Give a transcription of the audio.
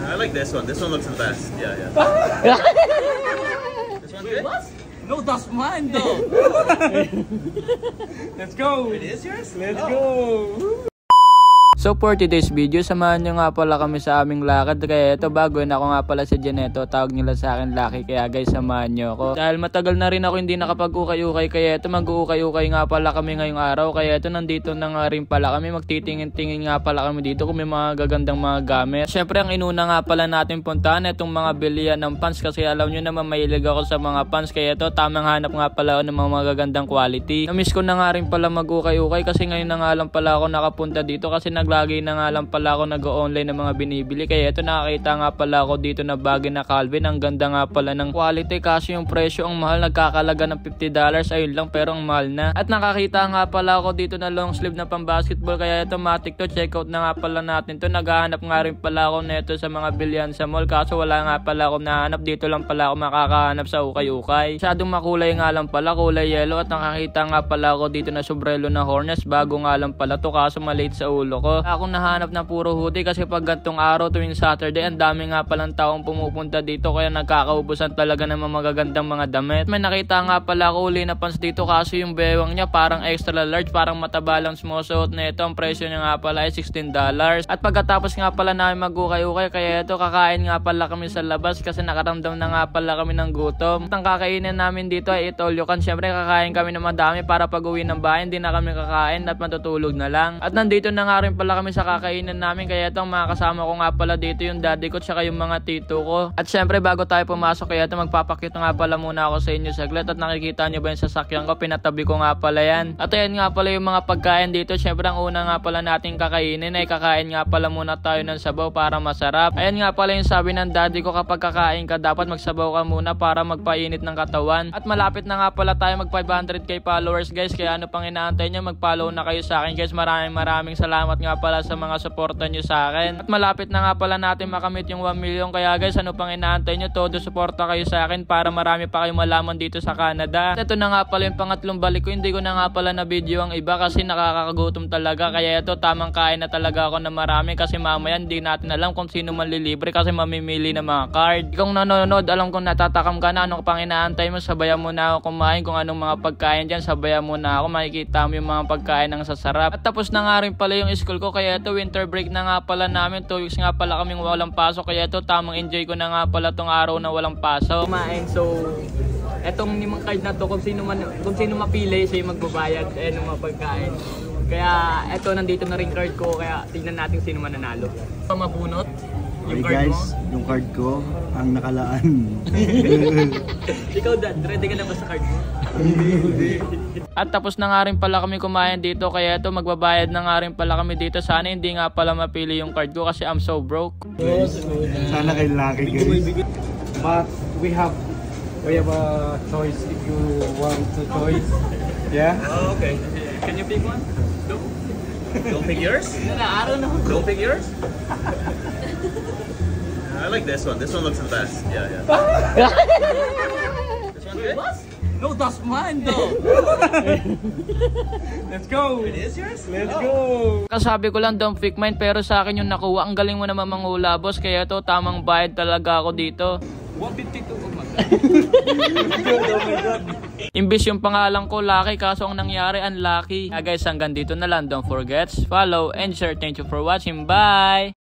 I like this one. This one looks the best. Yeah, yeah. This one's good? What? No, that's mine though. Let's go. It is yours? Let's go. So for today's video, samahan nyo nga pala kami sa aming lakad. Kaya ito, bago yun, ako nga pala si Janeto. Tawag nila sa akin Lucky. Kaya guys, samahan nyo ako. Dahil matagal na rin ako hindi nakapag-ukay-ukay. Kaya ito, mag-ukay-ukay nga pala kami ngayong araw. Kaya ito, nandito na nga rin pala kami. Magtitingin-tingin nga pala kami dito kung may mga gagandang mga gamit. Syempre, ang inuna nga pala natin puntahan itong mga bilihan ng pants. Kasi alam nyo naman, mahilig ako sa mga pants. Kaya ito, tamang hanap nga pala ako ng mga gagandang quality. Namiss ko na nga rin pala mag-ukay-ukay. Kasi ngayon na nga lang pala ako nakapunta dito. Kasi naglagay na nga lang pala ako nag-online ng mga binibili. Kaya ito, nakakita nga pala ako dito na bagay na Calvin. Ang ganda nga pala ng quality. Kasi yung presyo ang mahal, nagkakalaga ng $50. Ayun lang, pero ang mahal na. At nakakita nga pala ako dito na long sleeve na pang basketball. Kaya ito, matik to. Check out na nga pala natin to. Naghahanap nga rin pala ako neto sa mga bilihan sa mall. Kaso wala nga pala ako nahanap. Dito lang pala ako makakahanap sa ukay-ukay. Masyadong makulay nga lang pala, kulay yellow. At nakakita nga pala ako dito na sobrelo na Hornets. Bago nga lang pala to, kaso maliit sa ulo ko. Ako nahanap na puro hoodie kasi pag gantong araw tuwing Saturday, ang dami nga palang taong pumupunta dito. Kaya nagkakaubusan talaga ng mga magagandang mga damit. May nakita nga pala ako uli na pants dito. Kaso yung bewang niya parang extra large, parang mataba lang sumusuot na ito. Ang presyo niya nga pala ay $16. At pagkatapos nga pala namin mag-ukay-ukay, kaya ito, kakain nga pala kami sa labas kasi nakaramdam na nga pala kami ng gutom. At ang kakainin namin dito ay itolyukan. Syempre kakain kami ng madami para pag uwi ng bahay hindi na kami kakain at matutulog na lang. At nandito na nga rin pala kami sa kakainin namin. Kaya itong mga kasama ko nga pala dito, yung daddy ko tsaka yung mga tito ko. At syempre bago tayo pumasok, kaya ito, magpapakita nga pala muna ako sa inyo saglit. At nakikita nyo ba yung sasakyan ko? Pinatabi ko nga pala yan. At ayan nga pala yung mga pagkain dito. Syempre ang una nga pala natin kakainin ay kakain nga pala muna tayo ng sabaw para masarap. Ayan nga pala yung sabi ng daddy ko, kapag kakain ka dapat magsabaw ka muna para magpainit ng katawan. At malapit na nga pala tayo mag 500k followers guys. Kaya ano pang inaantay nyo, mag-follow na kayo sa akin guys. Maraming salamat nga pala sa mga suporta nyo sa akin. At malapit na nga pala natin makamit yung 1 million. Kaya guys, ano pang inaantay nyo, todo suporta kayo sa akin para marami pa kayong malaman dito sa Canada. At ito na nga pala yung pangatlong balik ko. Hindi ko na nga pala na video ang iba kasi nakakagutom talaga. Kaya ito, tamang kain na talaga ako na marami kasi mamaya hindi natin alam kung sino manlilibre kasi mamimili ng mga card. Kung nanonood, alam kong natatakam ka na, ano pang inaantay mo, sabayan mo na ako kumain. Kung anong mga pagkain dyan, sabayan mo na ako, makikita mo yung mga pagkain ng sasarap. At tapos na nga rin pala yung school ko. Kaya ito, winter break na nga pala namin. 2 weeks nga pala kaming walang pasok. Kaya ito, tamang enjoy ko na nga pala tong araw na walang pasok. Kumain, so etong limang card na to, kung sino mapili siya yung magbabayad ng mga pagkain. Kaya eto, nandito na rin card ko, kaya tignan natin sino mananalo. Mabunot yung card guys, mo? Yung card ko ang nakalaan. Ikaw dad, ready ka na ba sa card mo? At tapos na nga rin pala kami kumain dito. Kaya ito, magbabayad na nga rin pala kami dito. Sana hindi nga pala mapili yung card ko kasi I'm so broke. Sana kay Lucky guys. But we have a choice if you want to choice. Yeah? Oh, okay. Can you pick one? Don't pick yours? I don't know. Don't pick yours? I like this one. This one looks the best. Yeah, yeah. This one's good? No, that's mine though. Let's go! It is yours? Let's go! Kasabi ko lang, don't pick mine, pero sa akin yung nakuha. Ang galing mo naman manghula boss. Kaya ito, tamang bayad talaga ako dito. 152. Oh my God. Imbis yung pangalan ko Lucky, kaso ang nangyari unlucky. Guys, hanggang dito na lang. Don't forget, follow and share. Thank you for watching. Bye!